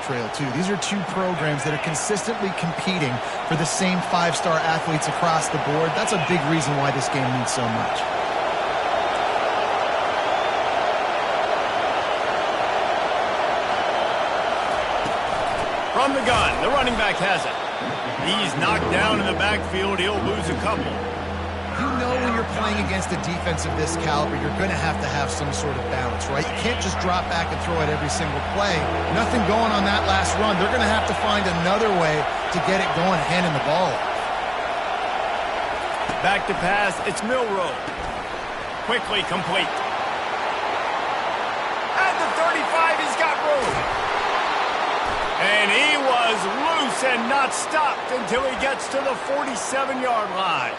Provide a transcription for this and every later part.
trail, too. These are two programs that are consistently competing for the same five-star athletes across the board. That's a big reason why this game means so much. From the gun, the running back has it. He's knocked down in the backfield. He'll lose a couple. You know when you're playing against a defense of this caliber, you're going to have some sort of balance, right? You can't just drop back and throw it every single play. Nothing going on that last run. They're going to have to find another way to get it going, handing the ball off. Back to pass. It's Milroe. Quickly complete. At the 35, he's got room. And he was loose and not stopped until he gets to the 47-yard line.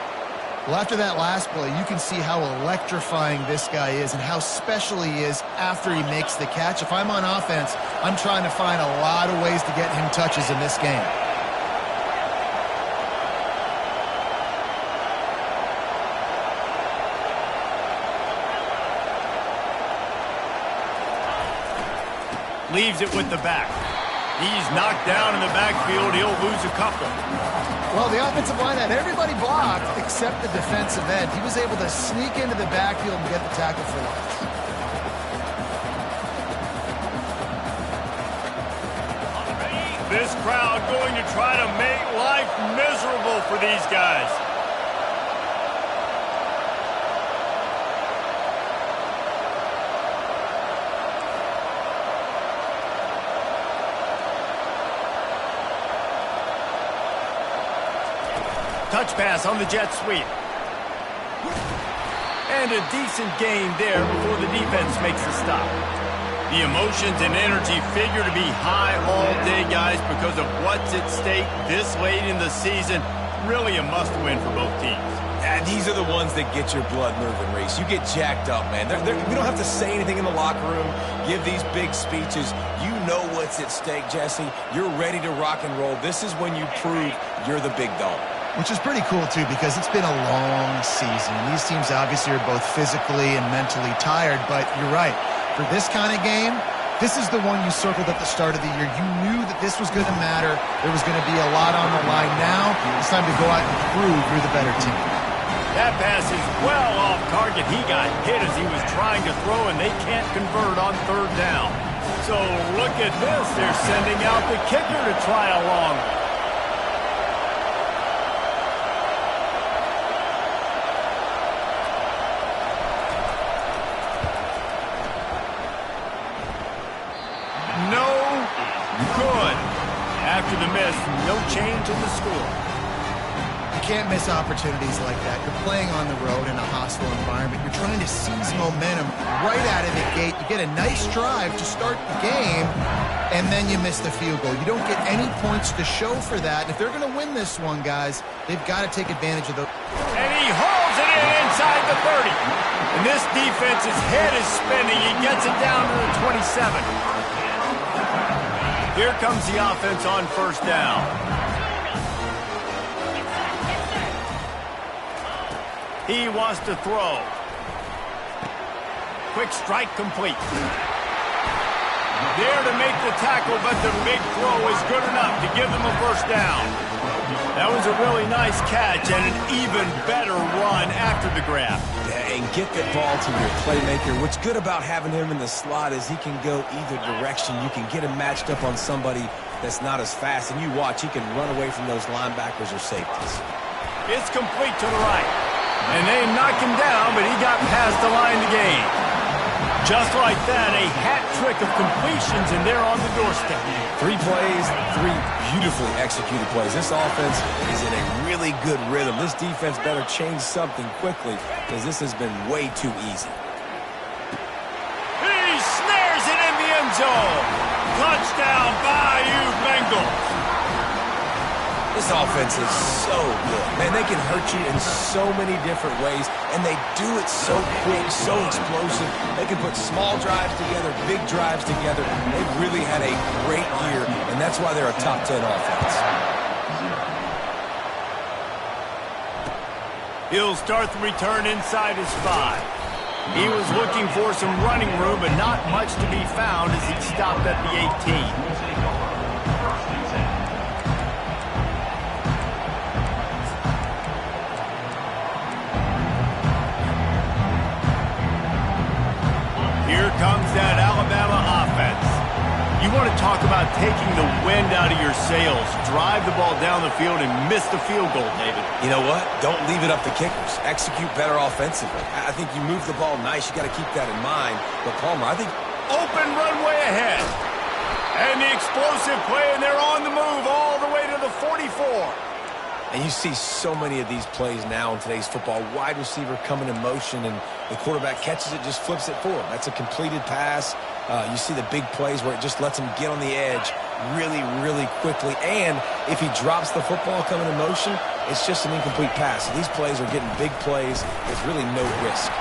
Well, after that last play, you can see how electrifying this guy is and how special he is after he makes the catch. If I'm on offense, I'm trying to find a lot of ways to get him touches in this game. Leaves it with the back. He's knocked down in the backfield. He'll lose a couple. Well, the offensive line had everybody blocked except the defensive end. He was able to sneak into the backfield and get the tackle for loss. This crowd going to try to make life miserable for these guys. Touch pass on the jet sweep. And a decent gain there before the defense makes the stop. The emotions and energy figure to be high all day, guys, because of what's at stake this late in the season. Really a must-win for both teams. Yeah, these are the ones that get your blood moving, Reese. You get jacked up, man. We don't have to say anything in the locker room, give these big speeches. You know what's at stake, Jesse. You're ready to rock and roll. This is when you prove you're the big dog. Which is pretty cool, too, because it's been a long season. These teams obviously are both physically and mentally tired, but you're right. For this kind of game, this is the one you circled at the start of the year. You knew that this was going to matter. There was going to be a lot on the line. Now, it's time to go out and prove you're the better team. That pass is well off target. He got hit as he was trying to throw, and they can't convert on third down. So look at this. They're sending out the kicker to try a long one. After the miss, no change in the score. You can't miss opportunities like that. You're playing on the road in a hostile environment. You're trying to seize momentum right out of the gate. You get a nice drive to start the game, and then you miss the field goal. You don't get any points to show for that. And if they're going to win this one, guys, they've got to take advantage of those. And he hauls it in inside the 30. And this defense's head is spinning. He gets it down to the 27. Here comes the offense on first down. He wants to throw. Quick strike complete. There to make the tackle, but the big throw is good enough to give them a first down. That was a really nice catch and an even better run after the grab. Yeah, and get the ball to your playmaker. What's good about having him in the slot is he can go either direction. You can get him matched up on somebody that's not as fast, and you watch, he can run away from those linebackers or safeties. It's complete to the right. And they knocked him down, but he got past the line to gain. Just like that, a hat trick of completions, and they're on the doorstep. 3 plays, 3 beautifully executed plays. This offense is in a really good rhythm. This defense better change something quickly because this has been way too easy. He snares it in the end zone. Touchdown, Bayou Bengals. This offense is so good. Man, they can hurt you in so many different ways, and they do it so quick, so explosive. They can put small drives together, big drives together. They've really had a great year, and that's why they're a top 10 offense. He'll start the return inside his 5. He was looking for some running room, but not much to be found as he stopped at the 18. Talk about taking the wind out of your sails. Drive the ball down the field and miss the field goal, David. You know what? Don't leave it up to kickers. Execute better offensively. I think you move the ball nice. You got to keep that in mind. But Palmer, I think... Open runway ahead. And the explosive play, and they're on the move all the way to the 44. And you see so many of these plays now in today's football. Wide receiver coming in motion, and the quarterback catches it, just flips it forward. That's a completed pass. You see the big plays where it just lets him get on the edge really, really quickly. And if he drops the football coming in motion, it's just an incomplete pass. So these plays are getting big plays with really no risk.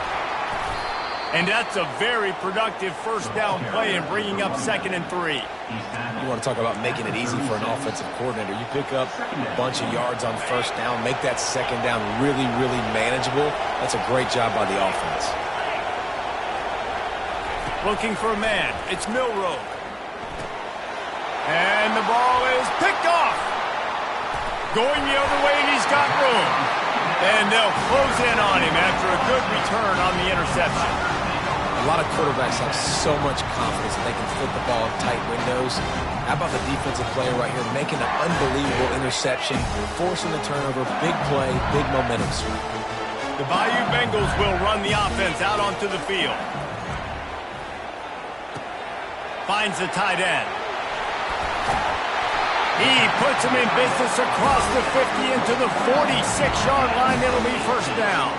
And that's a very productive first down play and bringing up 2nd and 3. You want to talk about making it easy for an offensive coordinator. You pick up a bunch of yards on first down, make that 2nd down really, really manageable. That's a great job by the offense. Looking for a man. It's Milroe. And the ball is picked off. Going the other way, and he's got room. And they'll close in on him after a good return on the interception. A lot of quarterbacks have so much confidence that they can fit the ball in tight windows. How about the defensive player right here making an unbelievable interception, forcing the turnover, big play, big momentum swing. The Bayou Bengals will run the offense out onto the field. Finds the tight end. He puts him in business across the 50 into the 46-yard line. It'll be first down.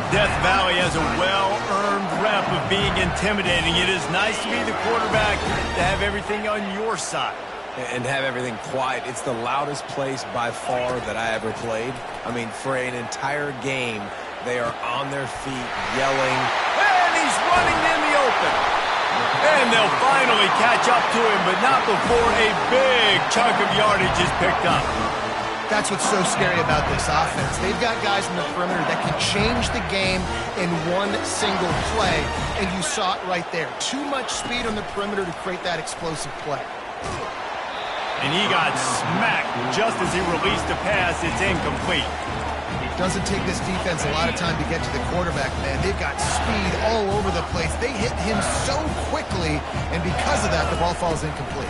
Death Valley has a well-earned rep of being intimidating. It is nice to be the quarterback, to have everything on your side. And have everything quiet. It's the loudest place by far that I ever played. I mean, for an entire game, they are on their feet, yelling. And he's running in the open. And they'll finally catch up to him, but not before a big chunk of yardage is picked up. That's what's so scary about this offense. They've got guys in the perimeter that can change the game in one single play, and you saw it right there. Too much speed on the perimeter to create that explosive play. And he got smacked just as he released a pass. It's incomplete. Doesn't take this defense a lot of time to get to the quarterback, man. They've got speed all over the place. They hit him so quickly, and because of that, the ball falls incomplete.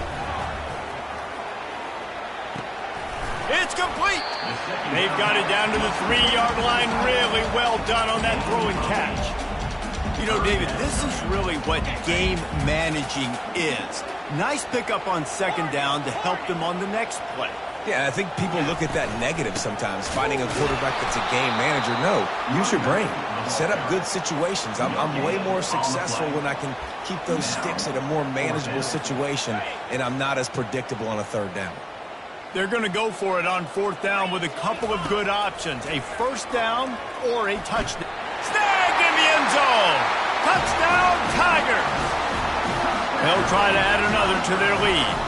It's complete. They've got it down to the 3-yard line. Really well done on that throw and catch. You know, David, this is really what game managing is. Nice pickup on 2nd down to help them on the next play. Yeah, I think people look at that negative sometimes, finding a quarterback that's a game manager. No, use your brain. Set up good situations. I'm way more successful when I can keep those sticks at a more manageable situation, and I'm not as predictable on a 3rd down. They're going to go for it on 4th down with a couple of good options. A first down or a touchdown. Snagged in the end zone. Touchdown, Tigers. They'll try to add another to their lead.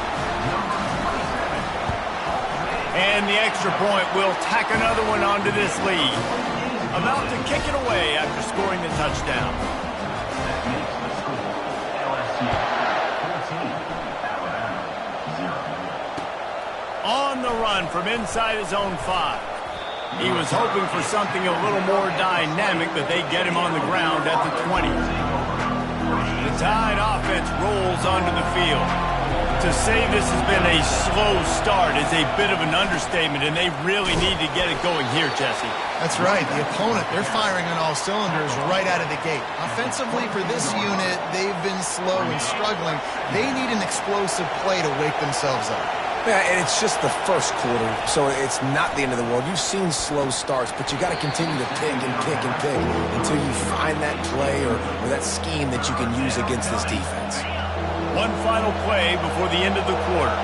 And the extra point will tack another one onto this lead. About to kick it away after scoring the touchdown. On the run from inside his own 5. He was hoping for something a little more dynamic, but they get him on the ground at the 20. The Tide offense rolls onto the field. To say this has been a slow start is a bit of an understatement, and they really need to get it going here, Jesse. That's right. The opponent, they're firing on all cylinders right out of the gate. Offensively, for this unit, they've been slow and struggling. They need an explosive play to wake themselves up. Yeah, and it's just the first quarter, so it's not the end of the world. You've seen slow starts, but you got to continue to pick and pick and pick until you find that play or that scheme that you can use against this defense. One final play before the end of the quarter.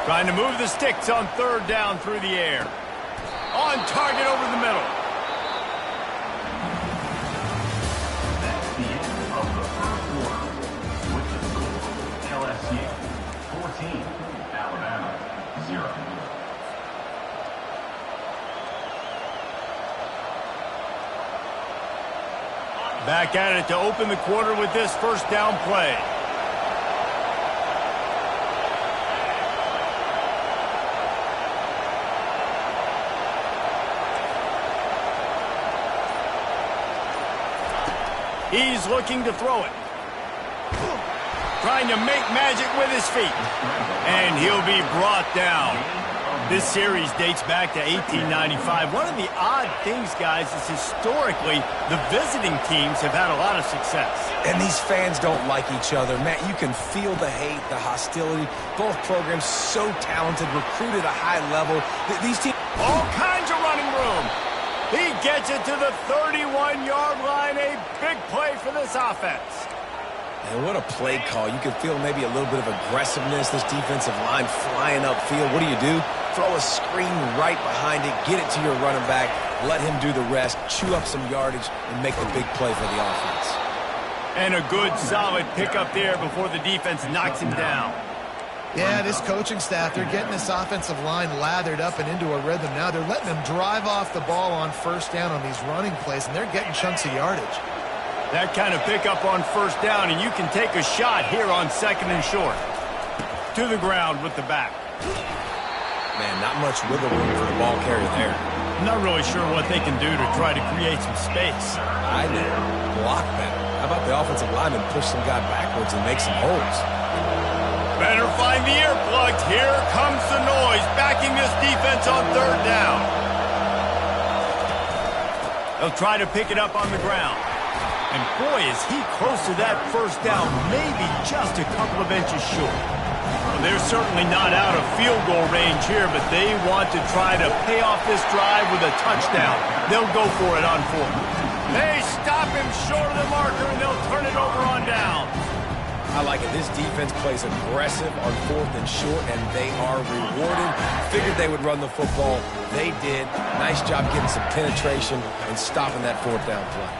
Trying to move the sticks on 3rd down through the air. On target over the middle. Back at it to open the quarter with this first down play. He's looking to throw it. Trying to make magic with his feet. And he'll be brought down. This series dates back to 1895. One of the odd things, guys, is historically the visiting teams have had a lot of success. And these fans don't like each other. Matt, you can feel the hate, the hostility. Both programs so talented, recruited at a high level. These teams... All kinds of running room. He gets it to the 31-yard line. A big play for this offense. And what a play call. You can feel maybe a little bit of aggressiveness. This defensive line flying upfield. What do? Throw a screen right behind it. Get it to your running back. Let him do the rest. Chew up some yardage and make the big play for the offense. And a good, solid pickup there before the defense knocks him down. Yeah, this coaching staff, they're getting this offensive line lathered up and into a rhythm now. They're letting them drive off the ball on first down on these running plays, and they're getting chunks of yardage. That kind of pickup on first down, and you can take a shot here on 2nd and short. To the ground with the back. Man, not much wiggle room for the ball carrier there. Not really sure what they can do to try to create some space. I know. Block better. How about the offensive lineman push some guy backwards and make some holes? Better find the earplugs. Here comes the noise, backing this defense on 3rd down. They'll try to pick it up on the ground. And boy, is he close to that first down, maybe just a couple of inches short. Well, they're certainly not out of field goal range here, but they want to try to pay off this drive with a touchdown. They'll go for it on 4th. They stop him short of the marker, and they'll turn it over on down. I like it. This defense plays aggressive on 4th and short, and they are rewarded. Figured they would run the football. They did. Nice job getting some penetration and stopping that 4th down play.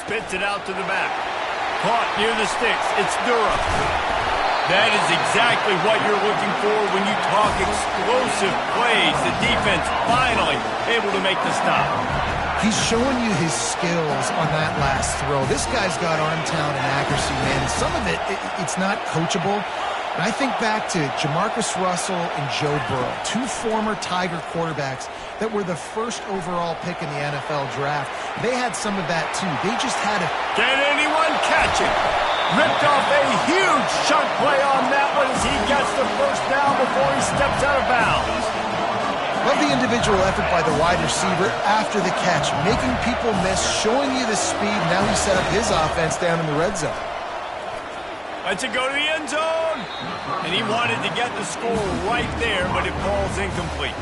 Spits it out to the back. Caught near the sticks. It's Durham. That is exactly what you're looking for when you talk explosive plays. The defense finally able to make the stop. He's showing you his skills on that last throw. This guy's got arm talent and accuracy, man. Some of it's not coachable. And I think back to Jamarcus Russell and Joe Burrow, 2 former Tiger quarterbacks that were the first overall pick in the NFL draft. They had some of that, too. They just had to... Can anyone catch it? Ripped off a huge chunk play on that one as he gets the first down before he steps out of bounds. Love the individual effort by the wide receiver after the catch, making people miss, showing you the speed. Now he set up his offense down in the red zone. Lets it go to the end zone. And he wanted to get the score right there, but it falls incomplete.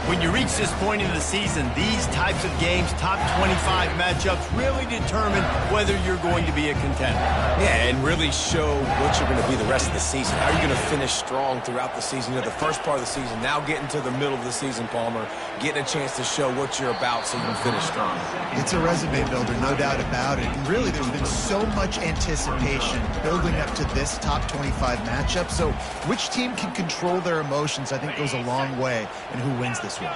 When you reach this point in the season, these types of games, top 25 matchups, really determine whether you're going to be a contender. Yeah, and really show what you're going to be the rest of the season. How are you going to finish strong throughout the season? You know, the first part of the season, now getting to the middle of the season, Palmer, getting a chance to show what you're about so you can finish strong. It's a resume builder, no doubt about it. And really, there's been so much anticipation building up to this top 25 matchup. So which team can control their emotions, I think, goes a long way in who wins this one.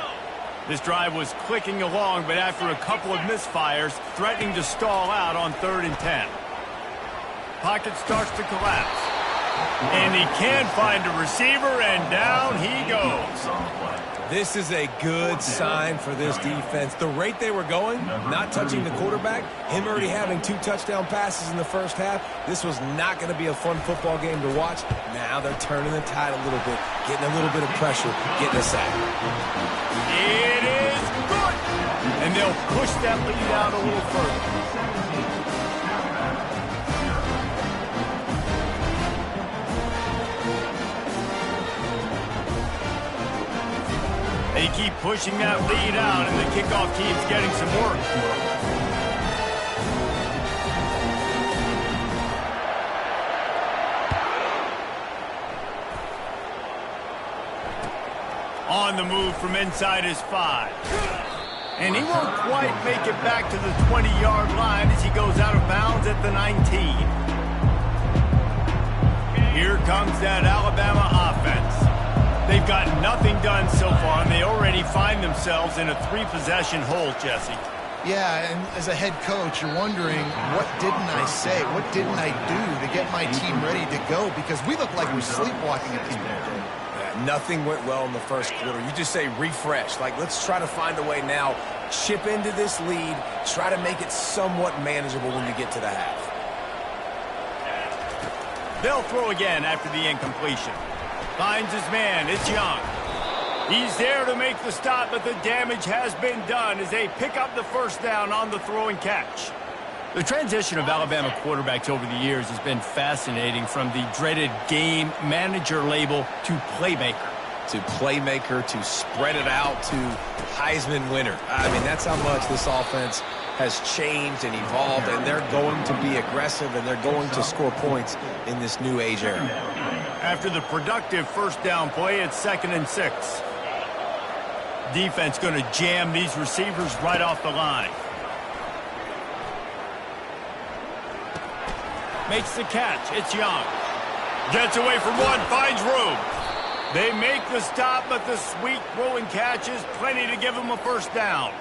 This drive was clicking along, but after a couple of misfires, threatening to stall out on 3rd and 10. Pocket starts to collapse. And he can find a receiver, and down he goes. This is a good sign for this defense. The rate they were going, not touching the quarterback, him already having 2 touchdown passes in the first half, this was not going to be a fun football game to watch. Now they're turning the tide a little bit, getting a little bit of pressure, getting a sack. It is good! And they'll push that lead out a little further. They keep pushing that lead out, and the kickoff team's getting some work. On the move from inside his 5. And he won't quite make it back to the 20-yard line as he goes out of bounds at the 19. Here comes that Alabama offense. They've got nothing done so far, and they already find themselves in a 3-possession hole, Jesse. Yeah, and as a head coach, you're wondering, what didn't I say? What didn't I do to get my team ready to go? Because we look like we're sleepwalking at this point. Nothing went well in the first quarter. You just say refresh. Like, let's try to find a way now chip into this lead, try to make it somewhat manageable when you get to the half. They'll throw again after the incompletion. Finds his man. It's Young. He's there to make the stop, but the damage has been done as they pick up the first down on the throw and catch. The transition of Alabama quarterbacks over the years has been fascinating, from the dreaded game manager label to playmaker. To playmaker, to spread it out, to Heisman winner. I mean, that's how much this offense has changed and evolved, and they're going to be aggressive, and they're going to score points in this new age era. After the productive first down play, it's 2nd and 6. Defense going to jam these receivers right off the line. Makes the catch. It's Young. Gets away from one, finds room. They make the stop, but the sweet throw and catch is plenty to give them a first down.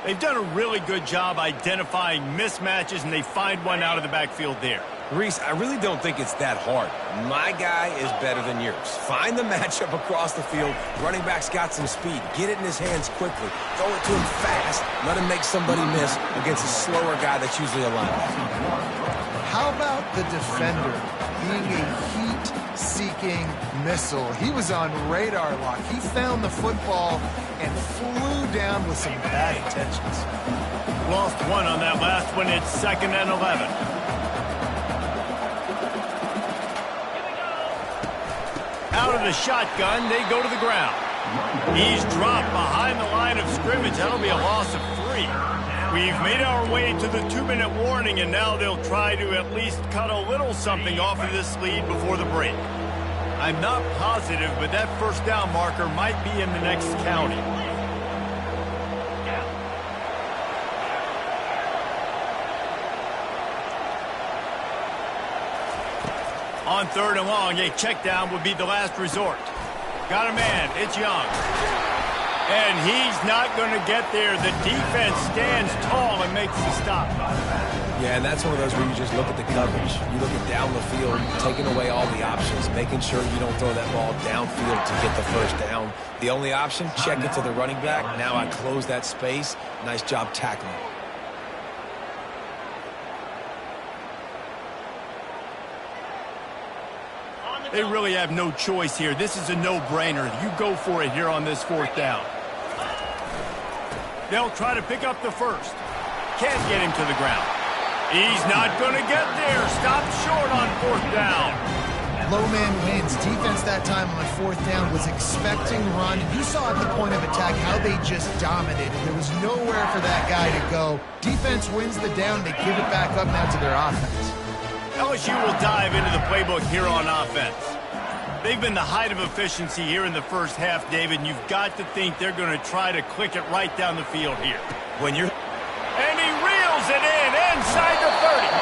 They've done a really good job identifying mismatches, and they find one out of the backfield there. Reese, I really don't think it's that hard. My guy is better than yours. Find the matchup across the field. Running back's got some speed. Get it in his hands quickly. Throw it to him fast. Let him make somebody miss against a slower guy that's usually a linebacker. How about the defender being a heat-seeking missile? He was on radar lock. He found the football and flew down with some bad intentions. Lost one on that last one. It's 2nd and 11. Out of the shotgun, they go to the ground. He's dropped behind the line of scrimmage. That'll be a loss of 3. We've made our way to the 2-minute warning, and now they'll try to at least cut a little something off of this lead before the break. I'm not positive, but that first down marker might be in the next county. On 3rd and long, a check down would be the last resort. Got a man. It's Young. And he's not going to get there. The defense stands tall and makes the stop. Yeah, and that's one of those where you just look at the coverage. You look at down the field, taking away all the options, making sure you don't throw that ball downfield to get the first down. The only option, check it to the running back. Now I close that space. Nice job tackling. They really have no choice here. This is a no-brainer. You go for it here on this 4th down. They'll try to pick up the first. Can't get him to the ground. He's not going to get there. Stopped short on 4th down. Low man wins. Defense that time on 4th down was expecting run. You saw at the point of attack how they just dominated. There was nowhere for that guy to go. Defense wins the down. They give it back up now to their offense. LSU will dive into the playbook here on offense. They've been the height of efficiency here in the first half, David, and you've got to think they're going to try to click it right down the field here. And he reels it in inside the 30.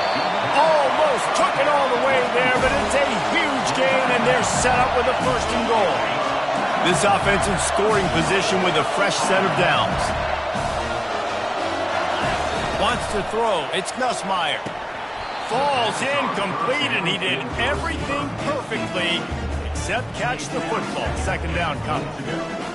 Almost took it all the way there, but it's a huge gain, and they're set up with a 1st and goal. This offense in scoring position with a fresh set of downs. Wants to throw. It's Nussmeier. Falls incomplete, and he did everything perfectly except catch the football. 2nd down coming.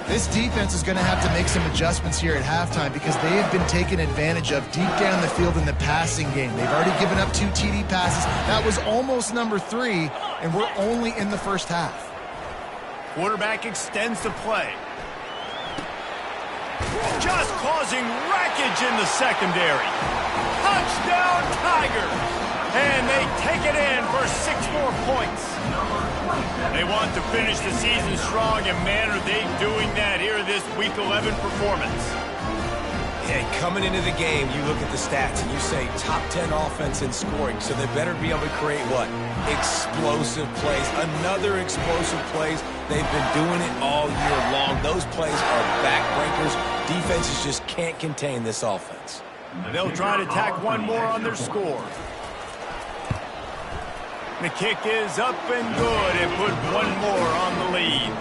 This defense is going to have to make some adjustments here at halftime because they have been taken advantage of deep down the field in the passing game. They've already given up 2 TD passes. That was almost number 3, and we're only in the first half. Quarterback extends the play. Just causing wreckage in the secondary. Touchdown, Tigers! And they take it in for 6 more points. They want to finish the season strong, and man, are they doing that here in this Week 11 performance. Yeah, coming into the game, you look at the stats and you say top 10 offense in scoring, so they better be able to create what? Explosive plays. Another explosive plays. They've been doing it all year long. Those plays are backbreakers. Defenses just can't contain this offense. They'll try to tack one more on their score. The kick is up and good, and put one more on the lead.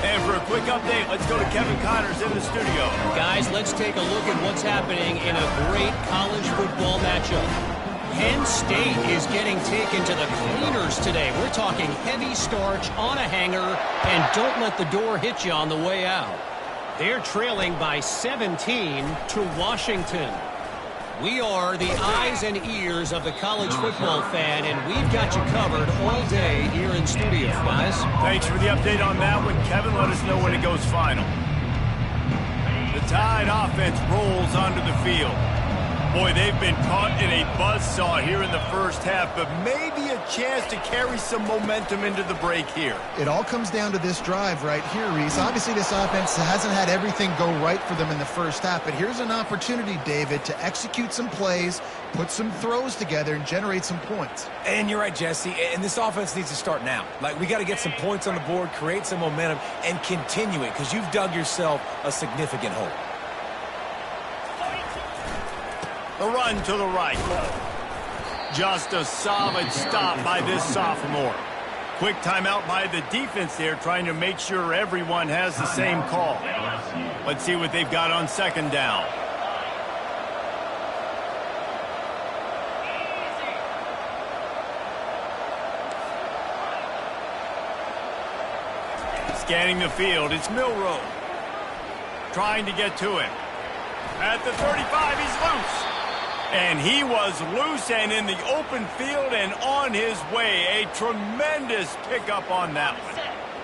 And for a quick update, let's go to Kevin Connors in the studio. Guys, let's take a look at what's happening in a great college football matchup. Penn State is getting taken to the cleaners today. We're talking heavy starch on a hanger, and don't let the door hit you on the way out. They're trailing by 17 to Washington. We are the eyes and ears of the college football fan, and we've got you covered all day here in studio, guys. Thanks for the update on that one, Kevin. Let us know when it goes final. The Tide offense rolls onto the field. Boy, they've been caught in a buzzsaw here in the first half, but maybe a chance to carry some momentum into the break here. It all comes down to this drive right here, Reese. Obviously, this offense hasn't had everything go right for them in the first half, but here's an opportunity, David, to execute some plays, put some throws together, and generate some points. And you're right, Jesse, and this offense needs to start now. Like, we got to get some points on the board, create some momentum, and continue it, because you've dug yourself a significant hole. The run to the right. Just a solid stop by this sophomore. Quick timeout by the defense there, trying to make sure everyone has the same call. Let's see what they've got on second down. Scanning the field, it's Milroe. Trying to get to him. At the 35, he's loose. And he was loose and in the open field and on his way. A tremendous pickup on that one.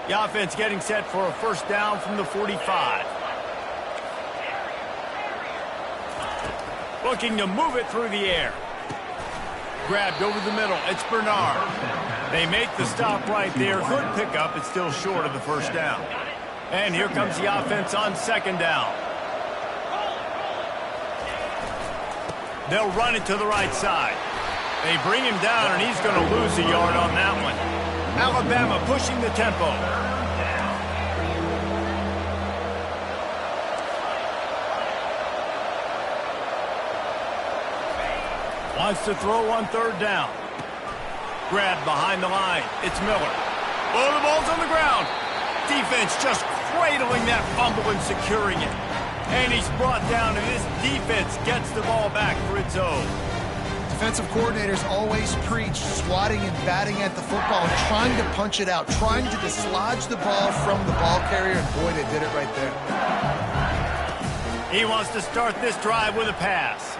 The offense getting set for a first down from the 45. Looking to move it through the air. Grabbed over the middle. It's Bernard. They make the stop right there. Good pickup. It's still short of the first down. And here comes the offense on second down. They'll run it to the right side. They bring him down, and he's going to lose a yard on that one. Alabama pushing the tempo. Wants to throw on third down. Grabbed behind the line. It's Miller. Oh, the ball's on the ground. Defense just cradling that fumble and securing it. And he's brought down, and this defense gets the ball back for its own. Defensive coordinators always preach swatting and batting at the football, trying to punch it out, trying to dislodge the ball from the ball carrier, and boy, they did it right there. He wants to start this drive with a pass.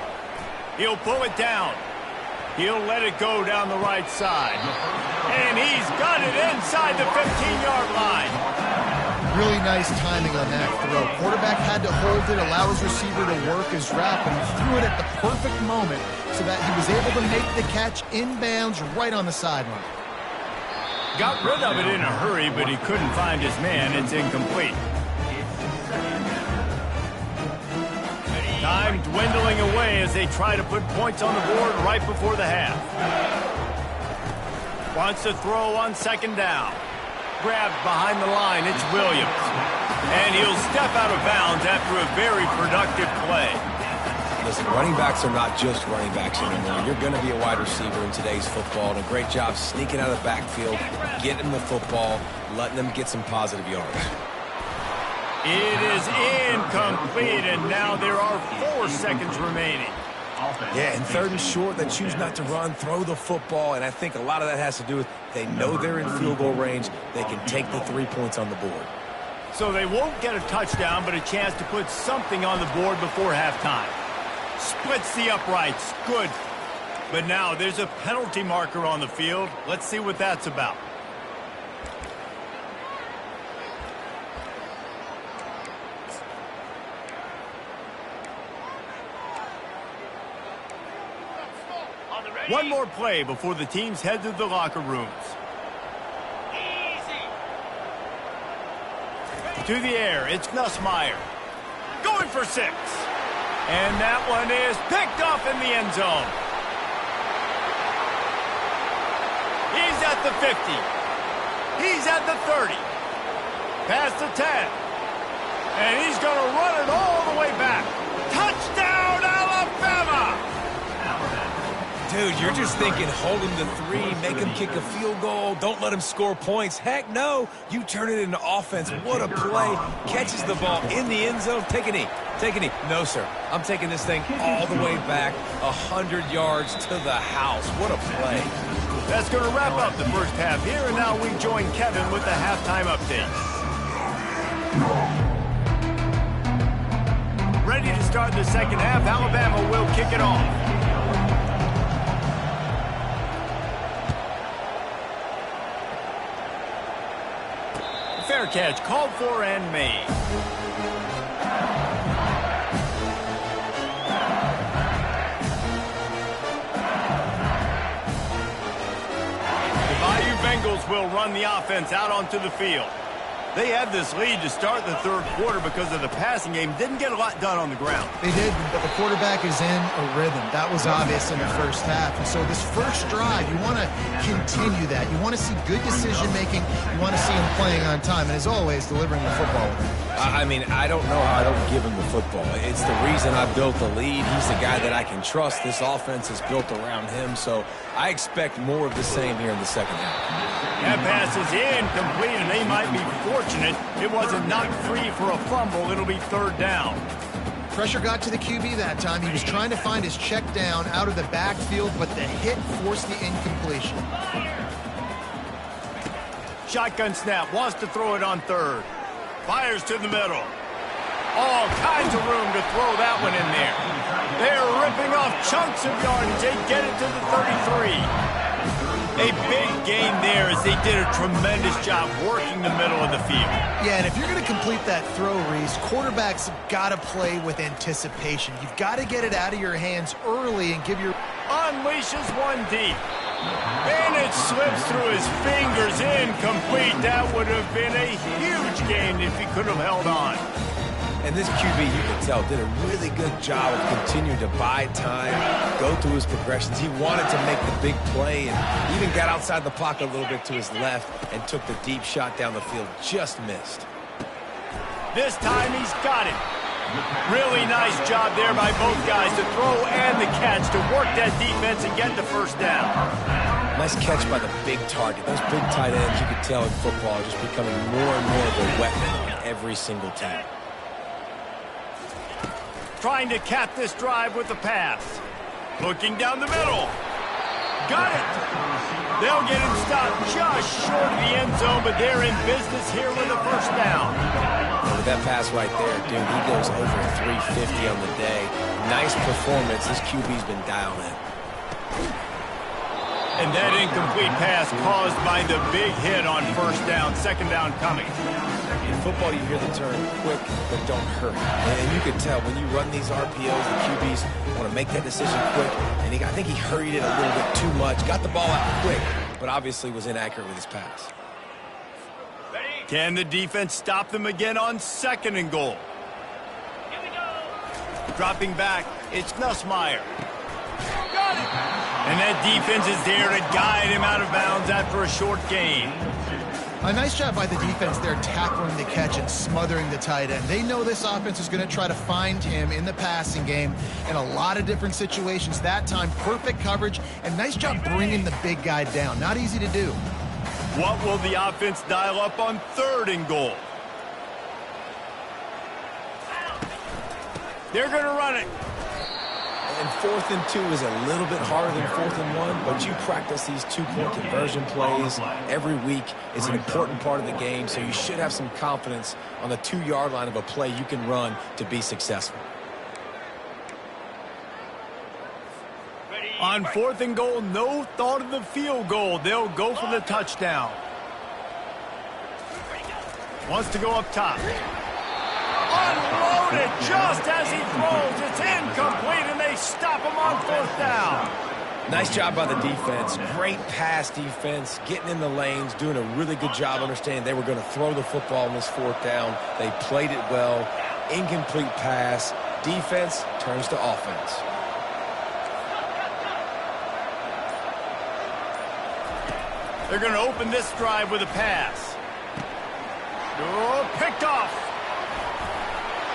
He'll pull it down. He'll let it go down the right side. And he's got it inside the 15-yard line. Really nice timing on that throw. Quarterback had to hold it, allow his receiver to work his route, but he threw it at the perfect moment so that he was able to make the catch inbounds right on the sideline. Got rid of it in a hurry, but he couldn't find his man. It's incomplete. Time dwindling away as they try to put points on the board right before the half. Wants to throw on second down. Grabbed behind the line, it's Williams. And he'll step out of bounds after a very productive play. Listen, running backs are not just running backs anymore. You're going to be a wide receiver in today's football, and a great job sneaking out of the backfield, getting the football, letting them get some positive yards. It is incomplete, and now there are 4 seconds remaining. Yeah, and third and short, they choose not to run, throw the football, and I think a lot of that has to do with they know they're in field goal range. They can take the 3 points on the board. So they won't get a touchdown, but a chance to put something on the board before halftime. Splits the uprights. Good. But now there's a penalty marker on the field. Let's see what that's about. One more play before the teams head to the locker rooms. To the air, it's Nussmeier. Going for 6. And that one is picked off in the end zone. He's at the 50. He's at the 30. Past the 10. And he's going to run it all the way back. Touchdown, Alabama! Dude, you're just thinking hold him to 3, make him kick a field goal, don't let him score points. Heck no, you turn it into offense. What a play. Catches the ball in the end zone. Take a knee. Take a knee. No, sir. I'm taking this thing all the way back 100 yards to the house. What a play. That's going to wrap up the first half here, and now we join Kevin with the halftime update. ready to start the second half. Alabama will kick it off. Fair catch, called for and made. The Bayou Bengals will run the offense out onto the field. They had this lead to start the third quarter because of the passing game. Didn't get a lot done on the ground. They did, but the quarterback is in a rhythm. That was obvious in the first half. And so this first drive, you want to continue that. You want to see good decision-making. You want to see him playing on time. And as always, delivering the football. I mean, I don't know how I don't give him the football. It's the reason I built the lead. He's the guy that I can trust. This offense is built around him. So I expect more of the same here in the second half. That pass is incomplete, and they might be fortunate it wasn't knocked free for a fumble. It'll be third down. Pressure got to the QB that time. He was trying to find his check down out of the backfield, but the hit forced the incompletion. Shotgun snap, wants to throw it on third. Fires to the middle. All kinds of room to throw that one in there. They're ripping off chunks of yardage. They get it to the 33. A big gain there as they did a tremendous job working the middle of the field. Yeah, and if you're going to complete that throw, Reese, quarterbacks got to play with anticipation. You've got to get it out of your hands early and give your... Unleashes one deep. And it slips through his fingers, incomplete. That would have been a huge gain if he could have held on. And this QB, you can tell, did a really good job of continuing to buy time, go through his progressions. He wanted to make the big play and even got outside the pocket a little bit to his left and took the deep shot down the field. Just missed. This time he's got it. Really nice job there by both guys, the throw and the catch, to work that defense and get the first down. Nice catch by the big target. Those big tight ends, you can tell in football, are just becoming more and more of a weapon on every single team. Trying to cap this drive with the pass. Looking down the middle. Got it. They'll get him stopped just short of the end zone, but they're in business here with a first down. With that pass right there, dude, he goes over 350 on the day. Nice performance. This QB's been dialed in. And that incomplete pass caused by the big hit on first down, second down coming. In football, you hear the term quick, but don't hurry. And you can tell when you run these RPOs, the QBs want to make that decision quick. And I think he hurried it a little bit too much, got the ball out quick, but obviously was inaccurate with his pass. Can the defense stop them again on second and goal? Here we go. Dropping back, it's Nussmeier. Got it. And that defense is there to guide him out of bounds after a short gain. A nice job by the defense there, tackling the catch and smothering the tight end. They know this offense is going to try to find him in the passing game in a lot of different situations. That time, perfect coverage, and nice job bringing the big guy down. Not easy to do. What will the offense dial up on third and goal? They're going to run it. And 4th and 2 is a little bit harder than 4th and 1, but you practice these two-point conversion plays every week. It's an important part of the game, so you should have some confidence on the 2-yard line of a play you can run to be successful. On 4th and goal, no thought of the field goal. They'll go for the touchdown. Wants to go up top. Unloaded just as he throws. It's incomplete, and they stop him on 4th down. Nice job by the defense. Great pass defense, getting in the lanes, doing a really good job understanding they were going to throw the football on this 4th down. They played it well. Incomplete pass. Defense turns to offense. They're going to open this drive with a pass. Oh, picked off.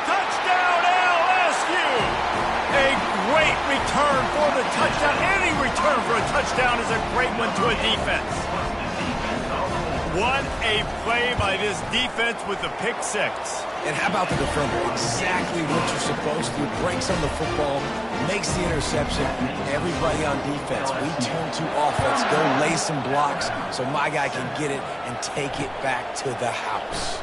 Touchdown, LSU! A great return for the touchdown. Any return for a touchdown is a great one to a defense. What a play by this defense with the pick six. And how about the defender? Exactly what you're supposed to do. Breaks on the football, makes the interception. Everybody on defense, we turn to offense. Go lay some blocks so my guy can get it and take it back to the house.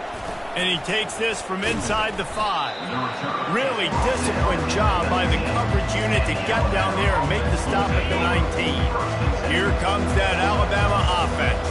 And he takes this from inside the 5. Really disciplined job by the coverage unit to get down there and make the stop at the 19. Here comes that Alabama offense.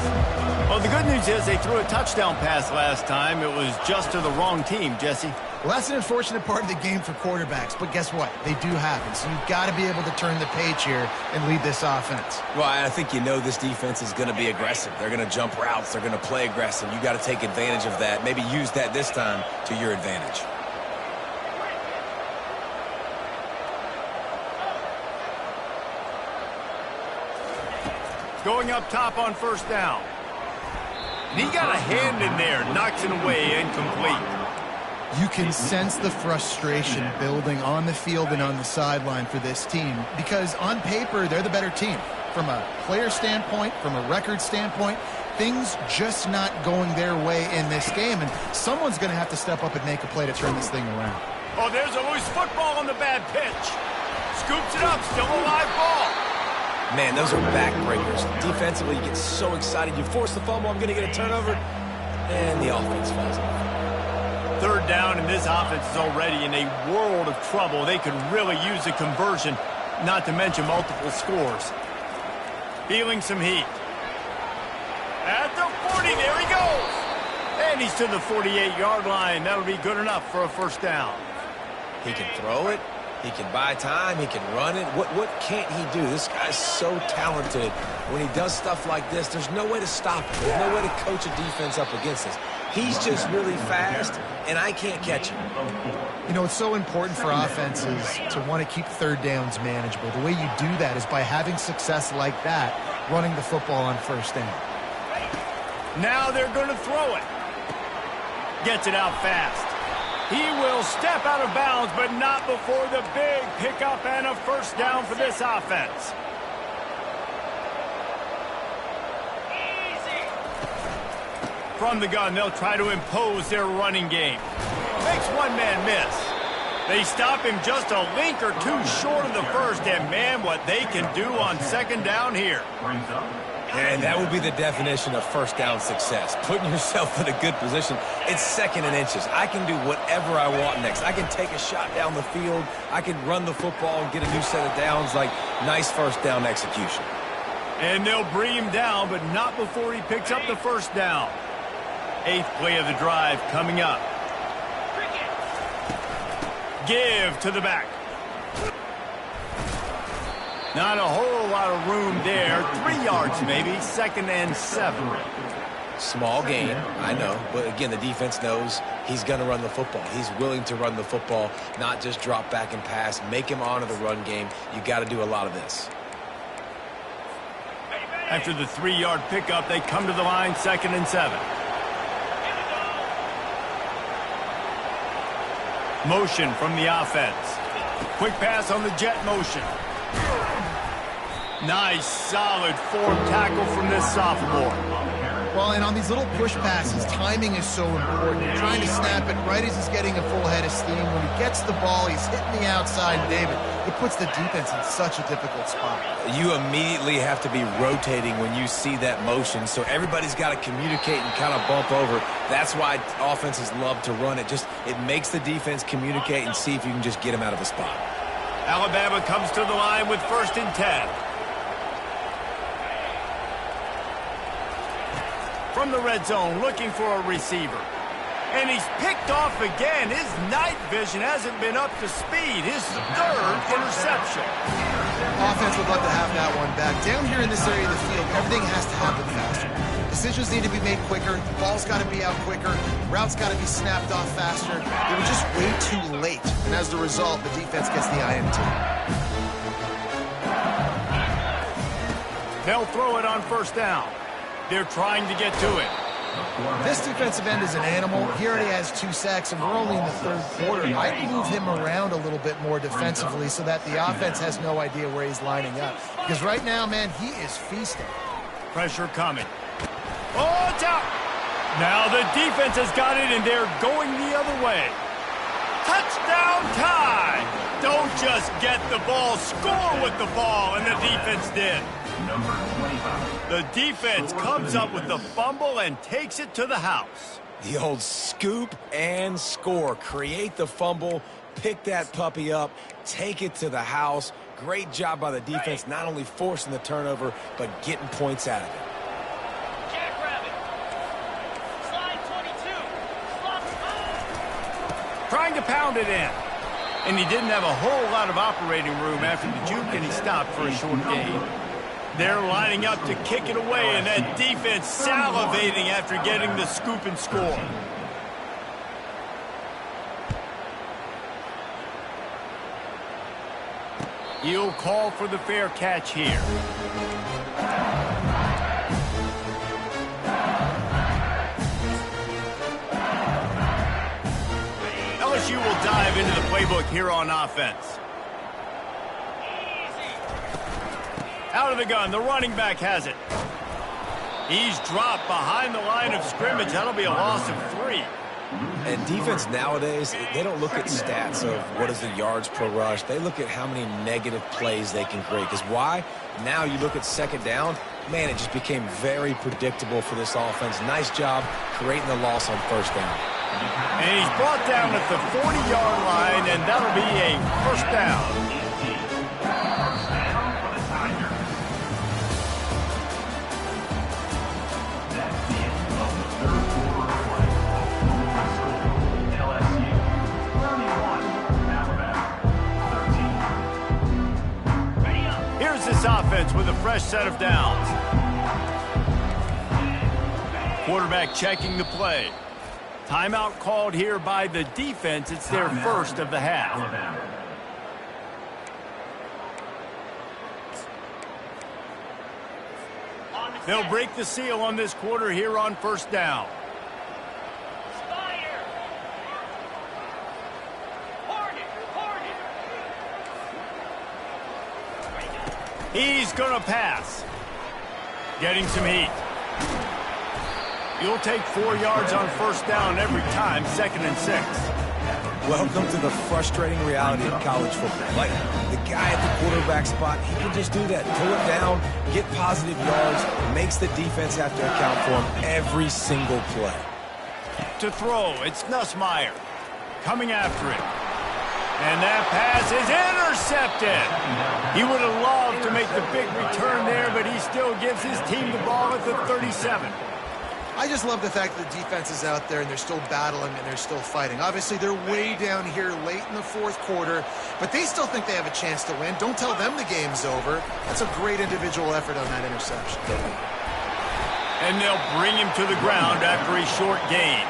Well, the good news is they threw a touchdown pass last time. It was just to the wrong team, Jesse. Well, that's an unfortunate part of the game for quarterbacks, but guess what? They do happen, so you've got to be able to turn the page here and lead this offense. Well, I think you know this defense is going to be aggressive. They're going to jump routes. They're going to play aggressive. You got to take advantage of that. Maybe use that this time to your advantage. Going up top on first down. And he got a hand in there, knocks it away, incomplete. You can sense the frustration building on the field and on the sideline for this team because on paper, they're the better team. From a player standpoint, from a record standpoint, things just not going their way in this game, and someone's going to have to step up and make a play to turn this thing around. Oh, there's a loose football on the bad pitch. Scoops it up, still a live ball. Man, those are backbreakers. Defensively, you get so excited. You force the fumble, I'm going to get a turnover, and the offense falls off. Third down, and this offense is already in a world of trouble. They could really use a conversion, not to mention multiple scores. Feeling some heat. At the 40, there he goes. And he's to the 48-yard line. That'll be good enough for a first down. He can throw it. He can buy time. He can run it. What can't he do? This guy's so talented. When he does stuff like this, there's no way to stop him. There's no way to coach a defense up against this. He's just really fast, and I can't catch him. You know, it's so important for offenses to want to keep third downs manageable. The way you do that is by having success like that, running the football on first down. Now they're going to throw it. Gets it out fast. He will step out of bounds, but not before the big pickup and a first down for this offense. From the gun, they'll try to impose their running game. Makes one man miss. They stop him just a link or two short of the first, and man, what they can do on second down here. And that would be the definition of first down success. Putting yourself in a good position. It's second and inches. I can do whatever I want next. I can take a shot down the field. I can run the football and get a new set of downs. Like, nice first down execution. And they'll bring him down, but not before he picks up the first down. 8th play of the drive coming up. Give to the back. Not a whole lot of room there. 3 yards maybe. 2nd and 7. Small gain, I know. But again, the defense knows he's going to run the football. He's willing to run the football, not just drop back and pass. Make him honor the run game. You got to do a lot of this. After the 3-yard pickup, they come to the line, 2nd and 7. Motion from the offense. Quick pass on the jet motion. Nice, solid form tackle from this sophomore. Well, and on these little push passes, timing is so important. You're trying to snap it right as he's getting a full head of steam. When he gets the ball, he's hitting the outside, David. It puts the defense in such a difficult spot. You immediately have to be rotating when you see that motion, so everybody's got to communicate and kind of bump over. That's why offenses love to run it. It makes the defense communicate and see if you can just get him out of a spot. Alabama comes to the line with 1st and 10. From the red zone, looking for a receiver. And he's picked off again. His night vision hasn't been up to speed. His 3rd interception. Offense would love to have that one back. Down here in this area of the field, everything has to happen faster. Decisions need to be made quicker. The ball's got to be out quicker. Routes got to be snapped off faster. They were just way too late. And as a result, the defense gets the INT. They'll throw it on first down. They're trying to get to it. This defensive end is an animal. He already has 2 sacks, and we're only in the 3rd quarter. I'd move him around a little bit more defensively so that the offense has no idea where he's lining up. Because right now, man, he is feasting. Pressure coming. Oh, it's out. Now the defense has got it, and they're going the other way. Touchdown time. Don't just get the ball, score with the ball, and the defense did. The defense comes up with the fumble and takes it to the house. The old scoop and score. Create the fumble, pick that puppy up, take it to the house. Great job by the defense, not only forcing the turnover, but getting points out of it. Trying to pound it in. And he didn't have a whole lot of operating room after the juke, and he stopped for a short gain. They're lining up to kick it away, and that defense salivating after getting the scoop and score. He'll call for the fair catch here. LSU will dive into the playbook here on offense. Out of the gun, the running back has it. He's dropped behind the line of scrimmage. That'll be a loss of 3. And defense nowadays, they don't look at stats of what is the yards per rush. They look at how many negative plays they can create. Because why? Now you look at second down, man, it just became very predictable for this offense. Nice job creating the loss on first down. And he's brought down at the 40-yard line, and that'll be a first down. Here's this offense with a fresh set of downs. Quarterback checking the play. Timeout called here by the defense. It's their first of the half. They'll break the seal on this quarter here on first down. He's going to pass. Getting some heat. You'll take 4 yards on first down every time, 2nd and 6. Welcome to the frustrating reality of college football. Like, the guy at the quarterback spot, he can just do that. Pull it down, get positive yards, makes the defense have to account for him every single play. To throw, it's Nussmeier. Coming after it. And that pass is intercepted. He would have loved to make the big return there, but he still gives his team the ball at the 37. I just love the fact that the defense is out there and they're still battling and they're still fighting. Obviously, they're way down here late in the 4th quarter, but they still think they have a chance to win. Don't tell them the game's over. That's a great individual effort on that interception. And they'll bring him to the ground after a short gain.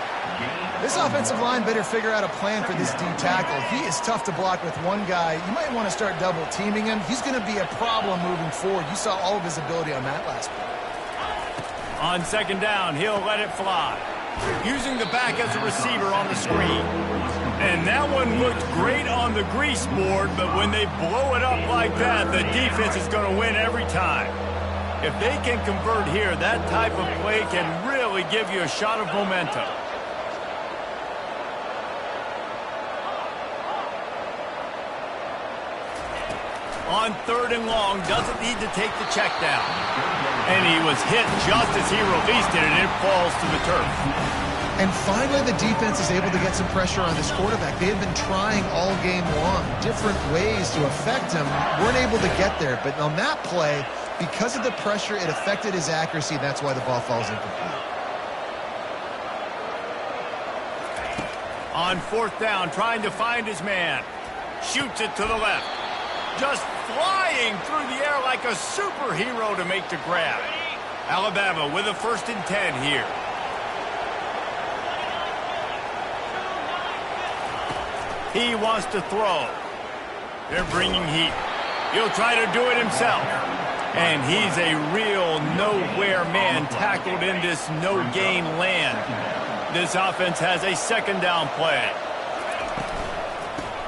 This offensive line better figure out a plan for this D tackle. He is tough to block with one guy. You might want to start double teaming him. He's going to be a problem moving forward. You saw all of his ability on that last play. On second down, he'll let it fly. Using the back as a receiver on the screen. And that one looked great on the grease board, but when they blow it up like that, the defense is going to win every time. If they can convert here, that type of play can really give you a shot of momentum. On 3rd and long, doesn't need to take the check down. And he was hit just as he released it, and it falls to the turf. And finally, the defense is able to get some pressure on this quarterback. They have been trying all game long, different ways to affect him. Weren't able to get there, but on that play, because of the pressure, it affected his accuracy, and that's why the ball falls incomplete. On 4th down, trying to find his man. Shoots it to the left. Just flying through the air like a superhero to make the grab. Alabama with a 1st and 10 here. He wants to throw. They're bringing heat. He'll try to do it himself. And he's a real nowhere man tackled in this no-gain land. This offense has a 2nd down play.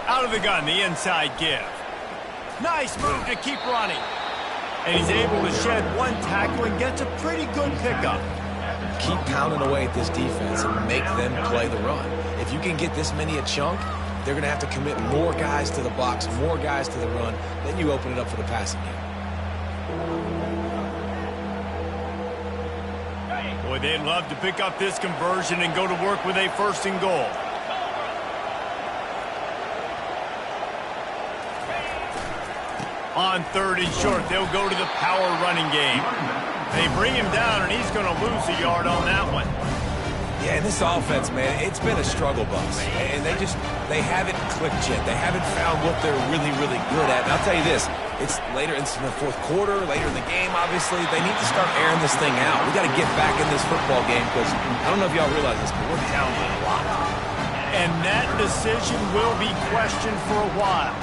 Out of the gun, the inside give. Nice move to keep running. And he's able to shed one tackle and gets a pretty good pickup. Keep pounding away at this defense and make them play the run. If you can get this many a chunk, they're going to have to commit more guys to the box, more guys to the run. Then you open it up for the passing game. Boy, they'd love to pick up this conversion and go to work with a first and goal. On 3rd and short, they'll go to the power running game. They bring him down, and he's going to lose a yard on that one. Yeah, this offense, man, it's been a struggle bus. And they haven't clicked yet. They haven't found what they're really, really good at. And I'll tell you this, it's in the fourth quarter, later in the game, obviously. They need to start airing this thing out. We got to get back in this football game because I don't know if y'all realize this, but we're down by a lot. And that decision will be questioned for a while.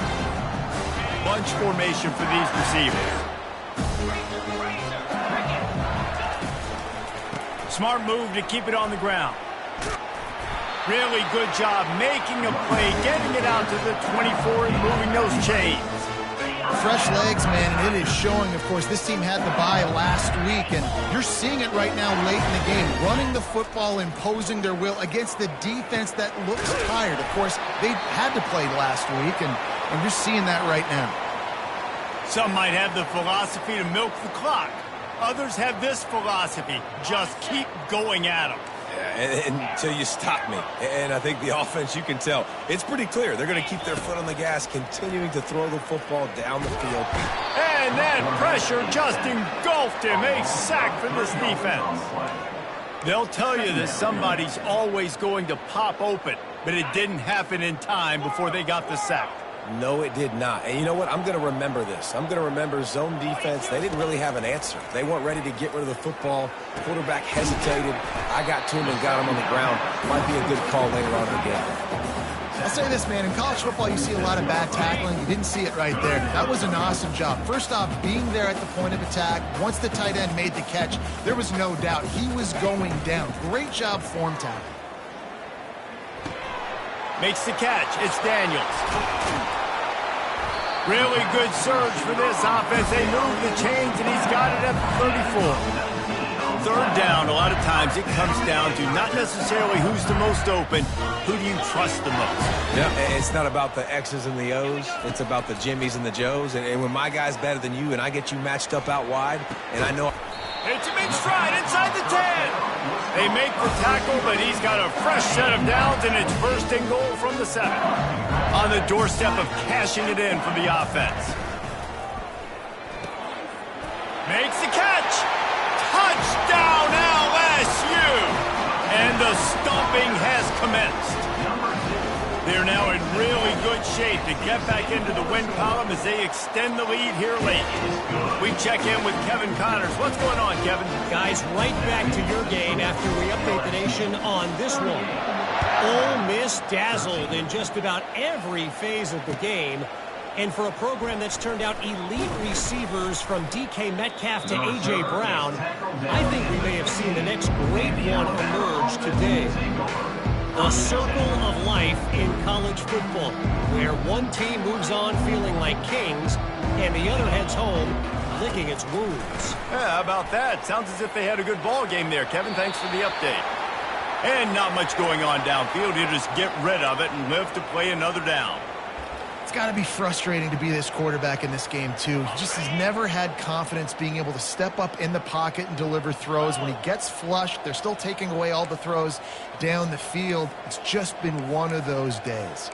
Bunch formation for these receivers. Smart move to keep it on the ground. Really good job making a play, getting it out to the 24 and moving those chains. Fresh legs, man, and it is showing, of course, this team had the bye last week, and you're seeing it right now late in the game, running the football, imposing their will against the defense that looks tired. Of course, they had to play last week, and you're seeing that right now. Some might have the philosophy to milk the clock. Others have this philosophy, just keep going at them. Yeah, until you stop me. And I think the offense, you can tell, it's pretty clear. They're going to keep their foot on the gas, continuing to throw the football down the field. And that pressure just engulfed him. A sack for this defense. They'll tell you that somebody's always going to pop open, but it didn't happen in time before they got the sack. No, it did not. And you know what? I'm going to remember this. I'm going to remember zone defense. They didn't really have an answer. They weren't ready to get rid of the football. Quarterback hesitated. I got to him and got him on the ground. Might be a good call later on in the game. I'll say this, man. In college football, you see a lot of bad tackling. You didn't see it right there. That was an awesome job. First off, being there at the point of attack. Once the tight end made the catch, there was no doubt he was going down. Great job form tackle. Makes the catch. It's Daniels. Really good surge for this offense. They move the chains, and he's got it at the 34. 3rd down, a lot of times it comes down to not necessarily who's the most open, who do you trust the most? Yeah, it's not about the X's and the O's. It's about the Jimmys and the Joes. And when my guy's better than you and I get you matched up out wide, and I know... It's a big stride inside the 10. They make the tackle, but he's got a fresh set of downs, and it's 1st and goal from the 7. On the doorstep of cashing it in for the offense. Makes the catch. Touchdown LSU. And the stomping has commenced. They're now in really good shape to get back into the win column as they extend the lead here late. We check in with Kevin Connors. What's going on, Kevin? Guys, right back to your game after we update the nation on this one. Ole Miss dazzled in just about every phase of the game. And for a program that's turned out elite receivers from DK Metcalf to A.J. Brown, I think we may have seen the next great one emerge today. A circle of life in college football, where one team moves on feeling like kings, and the other heads home licking its wounds. Yeah, how about that? Sounds as if they had a good ball game there, Kevin. Thanks for the update. And not much going on downfield. You just get rid of it and live to play another down. It's got to be frustrating to be this quarterback in this game, too. He just has never had confidence being able to step up in the pocket and deliver throws. When he gets flushed, they're still taking away all the throws down the field. It's just been one of those days.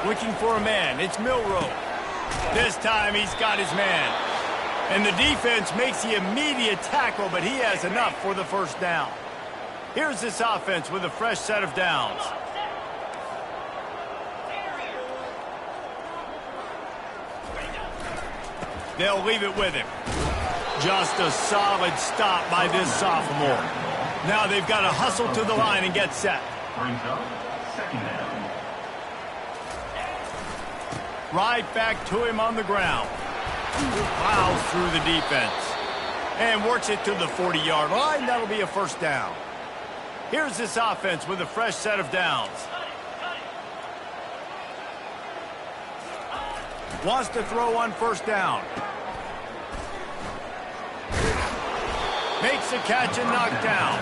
Looking for a man. It's Milroe. This time he's got his man. And the defense makes the immediate tackle, but he has enough for the 1st down. Here's this offense with a fresh set of downs. They'll leave it with him. Just a solid stop by this sophomore. Now they've got to hustle to the line and get set. Right back to him on the ground. Plows through the defense. And works it to the 40-yard line. That'll be a 1st down. Here's this offense with a fresh set of downs. Wants to throw on 1st down. Makes a catch and knocked down.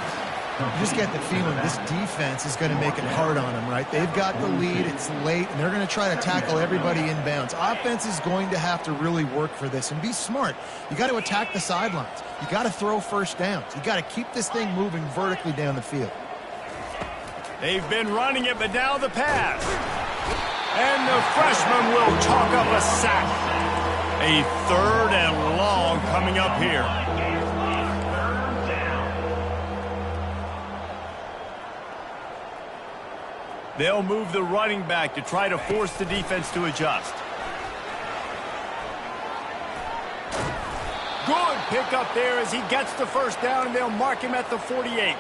You just get the feeling this defense is going to make it hard on them, right? They've got the lead, it's late, and they're going to try to tackle everybody inbounds. Offense is going to have to really work for this and be smart. You got to attack the sidelines. You got to throw first downs. You got to keep this thing moving vertically down the field. They've been running it, but now the pass. And the freshman will chalk up a sack. A 3rd and long coming up here. They'll move the running back to try to force the defense to adjust. Good pickup there as he gets the first down, and they'll mark him at the 48.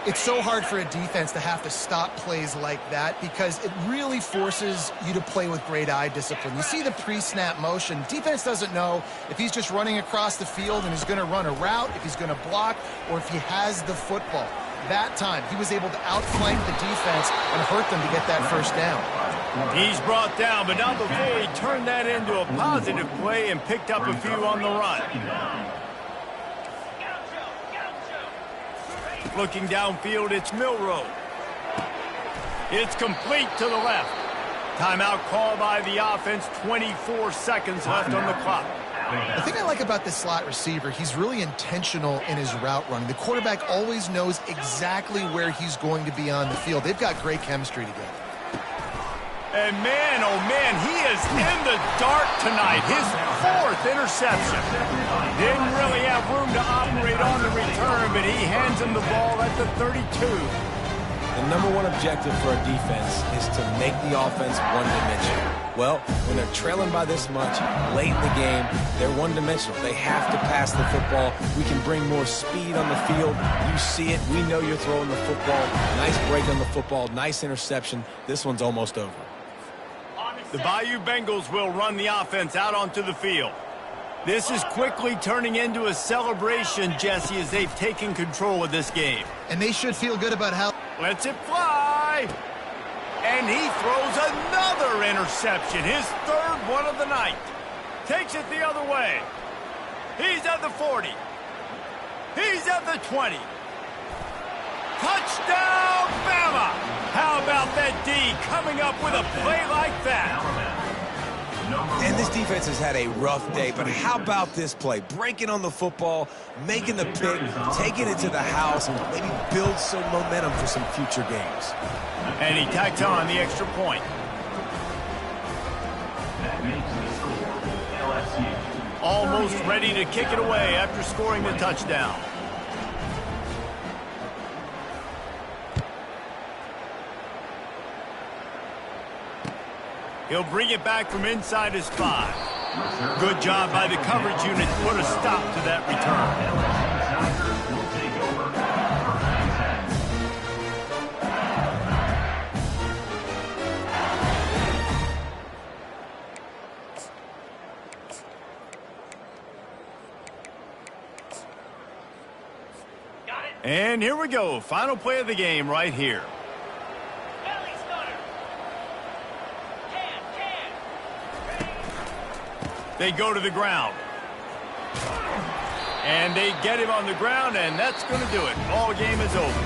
It's so hard for a defense to have to stop plays like that because it really forces you to play with great eye discipline. You see the pre-snap motion. Defense doesn't know if he's just running across the field and he's going to run a route, if he's going to block, or if he has the football. That time, he was able to outflank the defense and hurt them to get that first down. He's brought down, but not before he turned that into a positive play and picked up a few on the run. Looking downfield, it's Milroe. It's complete to the left. Timeout called by the offense, 24 seconds left on the clock. The thing I like about this slot receiver, he's really intentional in his route running. The quarterback always knows exactly where he's going to be on the field. They've got great chemistry together. And man, oh man, he is in the dark tonight. His 4th interception. Didn't really have room to operate on the return, but he hands him the ball at the 32. The number one objective for a defense is to make the offense one-dimensional. Well, when they're trailing by this much, late in the game, they're one-dimensional. They have to pass the football. We can bring more speed on the field. You see it. We know you're throwing the football. Nice break on the football. Nice interception. This one's almost over. The Bayou Bengals will run the offense out onto the field. This is quickly turning into a celebration, Jesse, as they've taken control of this game. And they should feel good about how... Lets it fly. And he throws another interception, his 3rd one of the night. Takes it the other way. He's at the 40. He's at the 20. Touchdown, Bama! How about that D coming up with a play like that? And this defense has had a rough day, but how about this play? Breaking on the football, making the pick, taking it to the house, and maybe build some momentum for some future games. And he tacks on the extra point. Almost ready to kick it away after scoring the touchdown. He'll bring it back from inside his 5. Good job by the coverage unit to put a stop to that return. And here we go. Final play of the game right here. They go to the ground. And they get him on the ground, and that's going to do it. Ball game is over.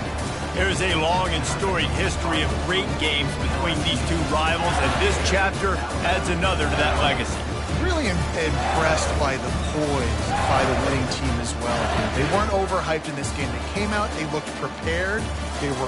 There's a long and storied history of great games between these two rivals, and this chapter adds another to that legacy. Really impressed by the poise by the winning team as well. They weren't overhyped in this game. They came out, they looked prepared, they were